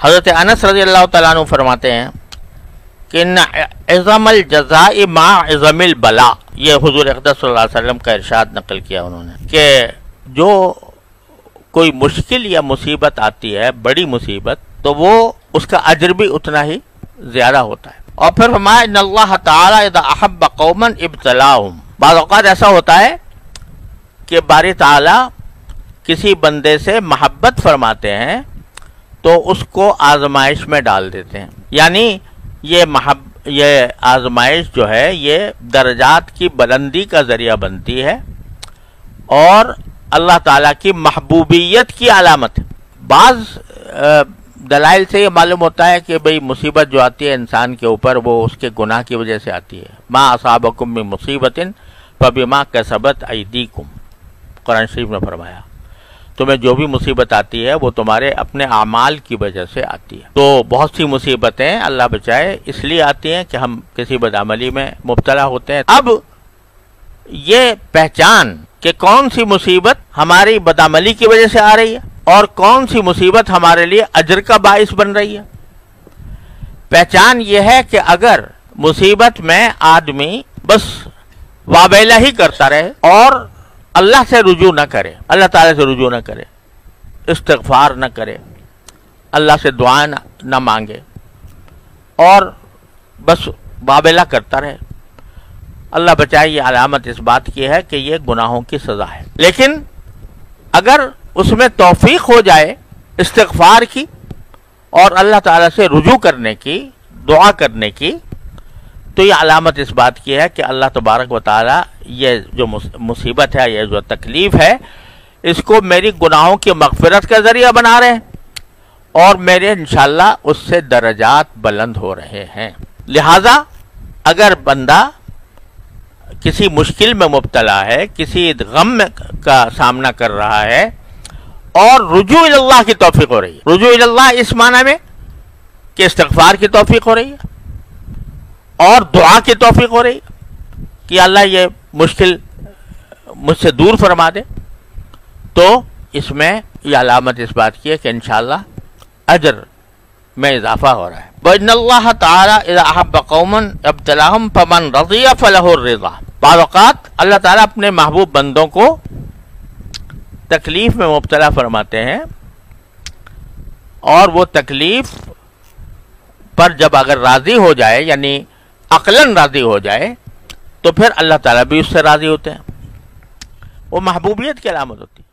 حضرت انس رضی اللہ تعالیٰ عنہ فرماتے ہیں کہ عظم الجزاء مع عظم البلاء، یہ حضور اقدس صلی اللہ علیہ وسلم کا ارشاد نقل کیا انہوں نے کہ جو کوئی مشکل یا مصیبت آتی ہے، بڑی مصیبت، تو وہ اس کا اجر بھی اتنا ہی زیادہ ہوتا ہے۔ اور پھر فرمایا ان اللہ تعالی اذا احب قوما ابتلاهم، بعض اوقات ایسا ہوتا ہے کہ باری تعالی کسی بندے سے محبت فرماتے ہیں تو اس کو آزمائش میں ڈال دیتے ہیں، یعنی یہ آزمائش جو ہے یہ درجات کی بلندی کا ذریعہ بنتی ہے اور اللہ تعالیٰ کی محبوبیت کی علامت ہے۔ بعض دلائل سے یہ معلوم ہوتا ہے کہ بھئی مصیبت جو آتی ہے انسان کے اوپر وہ اس کے گناہ کی وجہ سے آتی ہے۔ ما اصابکم من مصیبت فبما کسبت ایدیکم، قرآن شریف نے فرمایا تمہیں جو بھی مصیبت آتی ہے وہ تمہارے اپنے اعمال کی وجہ سے آتی ہے۔ تو بہت سی مصیبتیں اللہ بچائے اس لیے آتی ہیں کہ ہم کسی بدعملی میں مبتلا ہوتے ہیں۔ اب یہ پہچان کہ کون سی مصیبت ہماری بدعملی کی وجہ سے آ رہی ہے اور کون سی مصیبت ہمارے لیے اجر کا باعث بن رہی ہے، پہچان یہ ہے کہ اگر مصیبت میں آدمی بس وابیلہ ہی کرتا رہے اور اللہ سے رجوع نہ کرے، اللہ تعالیٰ سے رجوع نہ کرے، استغفار نہ کرے، اللہ سے دعا نہ مانگے اور بس وابیلہ کرتا رہے، اللہ بچائے یہ علامت اس بات کی ہے کہ یہ گناہوں کی سزا ہے۔ لیکن اگر اس میں توفیق ہو جائے استغفار کی اور اللہ تعالیٰ سے رجوع کرنے کی، دعا کرنے کی، تو یہ علامت اس بات کی ہے کہ اللہ تبارک و تعالیٰ یہ جو مصیبت ہے، یہ جو تکلیف ہے، اس کو میری گناہوں کی مغفرت کا ذریعہ بنا رہے ہیں اور میرے انشاءاللہ اس سے درجات بلند ہو رہے ہیں۔ لہٰذا اگر بندہ کسی مشکل میں مبتلا ہے، کسی غم کا سامنا کر رہا ہے اور رجوع اللہ کی توفیق ہو رہی ہے، رجوع اللہ اس معنی میں کہ استغفار کی توفیق ہو رہی ہے اور دعا کی توفیق ہو رہی ہے کہ اللہ یہ مشکل مجھ سے دور فرما دے، تو اس میں یہ علامت اس بات کی ہے کہ انشاءاللہ اجر میں اضافہ ہو رہا ہے۔ وَإِنَّ اللَّهَ تَعَالَى إِذَا أَحَبَّ قَوْمًا ابْتَلَاهُمْ فَمَنْ رَضِيَ فَلَهُ الرِّضَى، بعض اوقات اللہ تعالیٰ اپنے محبوب بندوں کو تکلیف میں مبتلا فرماتے ہیں اور وہ تکلیف پر جب اگر راضی ہو جائے، یعنی عقلاً راضی ہو جائے، تو پھر اللہ تعالیٰ بھی اس سے راضی ہوتے ہیں، وہ محبوبیت کی علامت ہوتی ہے۔